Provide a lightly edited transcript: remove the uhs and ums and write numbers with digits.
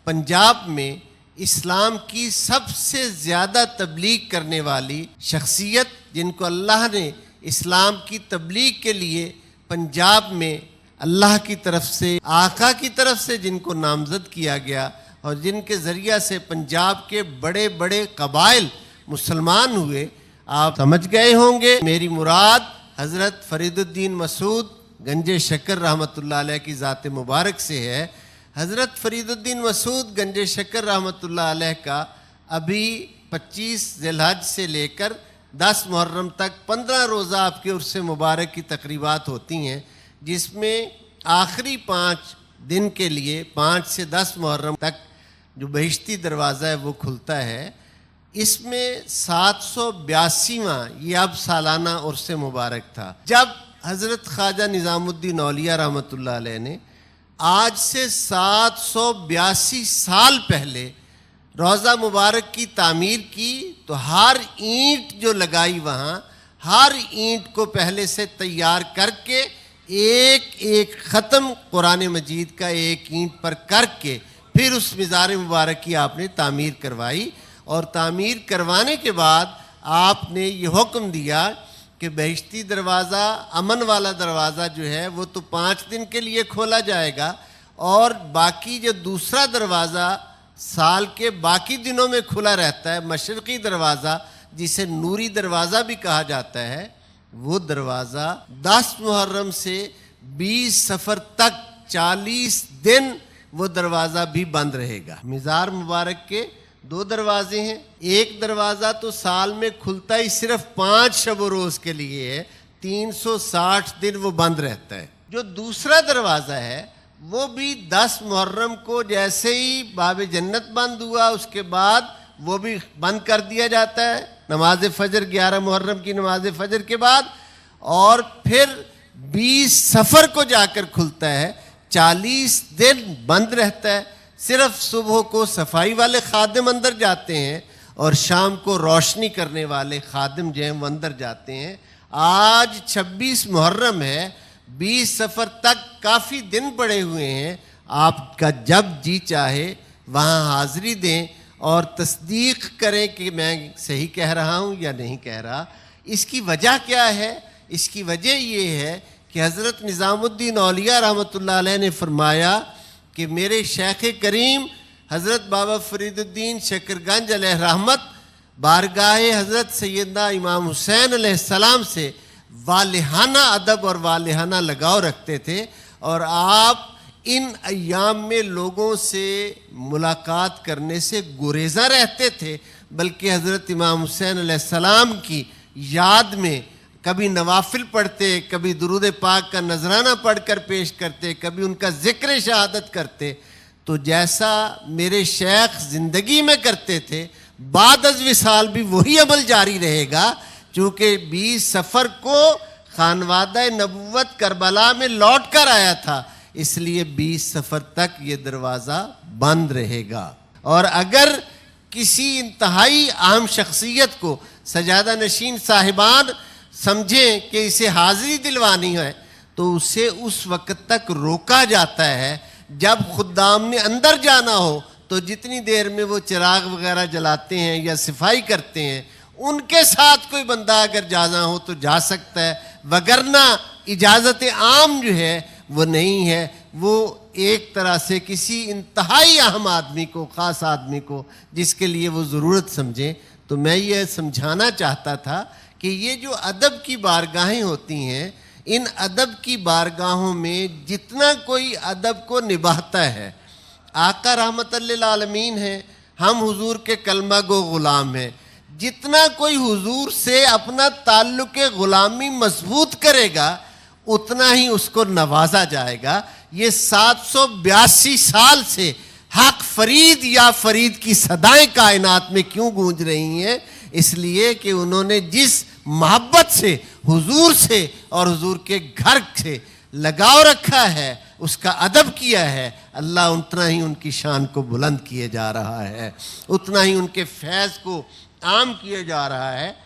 पंजाब में इस्लाम की सबसे ज़्यादा तबलीग करने वाली शख्सियत, जिनको अल्लाह ने इस्लाम की तबलीग के लिए पंजाब में अल्लाह की तरफ से, आका की तरफ से जिनको नामज़द किया गया और जिनके ज़रिया से पंजाब के बड़े बड़े कबाइल मुसलमान हुए, आप समझ गए होंगे मेरी मुराद हज़रत फरीदुद्दीन मसूद गंजे शक्कर रहमतुल्लाह अलैह की ज़ात मुबारक से है। हज़रत फरीदुद्दीन मसूद गंजे शक्कर रहमतुल्लाह अलैह का अभी 25 ज़िलहज से लेकर 10 मुहर्रम तक 15 रोज़ा आपके उर्स मुबारक की तकरीबात होती हैं, जिसमें आखिरी 5 दिन के लिए 5 से 10 मुहर्रम तक जो बहिश्ती दरवाज़ा है वो खुलता है। इसमें 782वां ये अब सालाना उर्स मुबारक था, जब हज़रत ख्वाजा निज़ामुद्दीन औलिया रहमतुल्लाह अलैह ने आज से 782 साल पहले रोज़ा मुबारक की तामीर की, तो हर ईंट जो लगाई वहाँ, हर ईंट को पहले से तैयार करके एक एक ख़त्म कुरान मजीद का एक ईंट पर करके फिर उस मज़ार मुबारक की आपने तामीर करवाई। और तामीर करवाने के बाद आपने ये हुक्म दिया कि बहिश्ती दरवाज़ा, अमन वाला दरवाज़ा जो है वो तो 5 दिन के लिए खोला जाएगा, और बाकी जो दूसरा दरवाज़ा साल के बाकी दिनों में खुला रहता है, मशरक़ी दरवाज़ा जिसे नूरी दरवाज़ा भी कहा जाता है, वो दरवाज़ा 10 मुहर्रम से 20 सफ़र तक 40 दिन वो दरवाज़ा भी बंद रहेगा। मज़ार मुबारक के 2 दरवाजे हैं। एक दरवाज़ा तो साल में खुलता ही सिर्फ 5 शब व रोज़ के लिए है, 360 दिन वो बंद रहता है। जो दूसरा दरवाज़ा है वो भी 10 मुहर्रम को जैसे ही बाब जन्नत बंद हुआ उसके बाद वो भी बंद कर दिया जाता है, नमाज फ़जर 11 मुहर्रम की नमाज फ़जर के बाद, और फिर 20 सफ़र को जाकर खुलता है, 40 दिन बंद रहता है। सिर्फ सुबह को सफाई वाले खादिम अंदर जाते हैं और शाम को रोशनी करने वाले खादिम जो हैं वो अंदर जाते हैं। आज 26 मुहर्रम है, 20 सफ़र तक काफ़ी दिन पड़े हुए हैं। आपका जब जी चाहे वहाँ हाज़री दें और तस्दीक करें कि मैं सही कह रहा हूँ या नहीं कह रहा। इसकी वजह क्या है? इसकी वजह ये है कि हज़रत निज़ामुद्दीन औलिया रहमतुल्लाह अलैह ने फरमाया कि मेरे शेख करीम हज़रत बाबा फरीदुद्दीन शक्करगंज अलैह रहमत बारगाह हज़रत सैयदना इमाम हुसैन अलैहिस्सलाम से वालिहाना अदब और वालिहाना लगाव रखते थे, और आप इन अय्याम में लोगों से मुलाकात करने से गुरेज़ा रहते थे, बल्कि हज़रत इमाम हुसैन अलैहिस्सलाम की याद में कभी नवाफिल पढ़ते, कभी दुरूद पाक का नजराना पढ़कर पेश करते, कभी उनका ज़िक्र शहादत करते। तो जैसा मेरे शेख ज़िंदगी में करते थे, बाद अज़ विसाल भी वही अमल जारी रहेगा, चूँकि 20 सफ़र को खानवादा नबुव्वत करबला में लौट कर आया था, इसलिए 20 सफ़र तक ये दरवाज़ा बंद रहेगा। और अगर किसी इंतहाई अहम शख्सियत को सजादा नशीन साहिबान समझें कि इसे हाज़िरी दिलवानी है, तो उसे उस वक़्त तक रोका जाता है जब खुद्दाम ने अंदर जाना हो, तो जितनी देर में वो चिराग वगैरह जलाते हैं या सफाई करते हैं, उनके साथ कोई बंदा अगर जाना हो तो जा सकता है, वगरना इजाज़त आम जो है वो नहीं है। वो एक तरह से किसी इंतहाई अहम आदमी को, ख़ास आदमी को, जिसके लिए वो ज़रूरत समझें। तो मैं ये समझाना चाहता था कि ये जो अदब की बारगाहें होती हैं, इन अदब की बारगाहों में जितना कोई अदब को निभाता है, आका रहमतुल्लिल आलमीन है, हम हुजूर के कलमा गो ग़ुलाम हैं, जितना कोई हुजूर से अपना ताल्लुक़ ग़ुलामी मजबूत करेगा उतना ही उसको नवाजा जाएगा। ये 782 साल से हक फरीद या फरीद की सदाएं कायनात में क्यों गूंज रही हैं? इसलिए कि उन्होंने जिस मोहब्बत से हुजूर से और हुजूर के घर से लगाव रखा है, उसका अदब किया है, अल्लाह उतना ही उनकी शान को बुलंद किए जा रहा है, उतना ही उनके फैज़ को आम किए जा रहा है।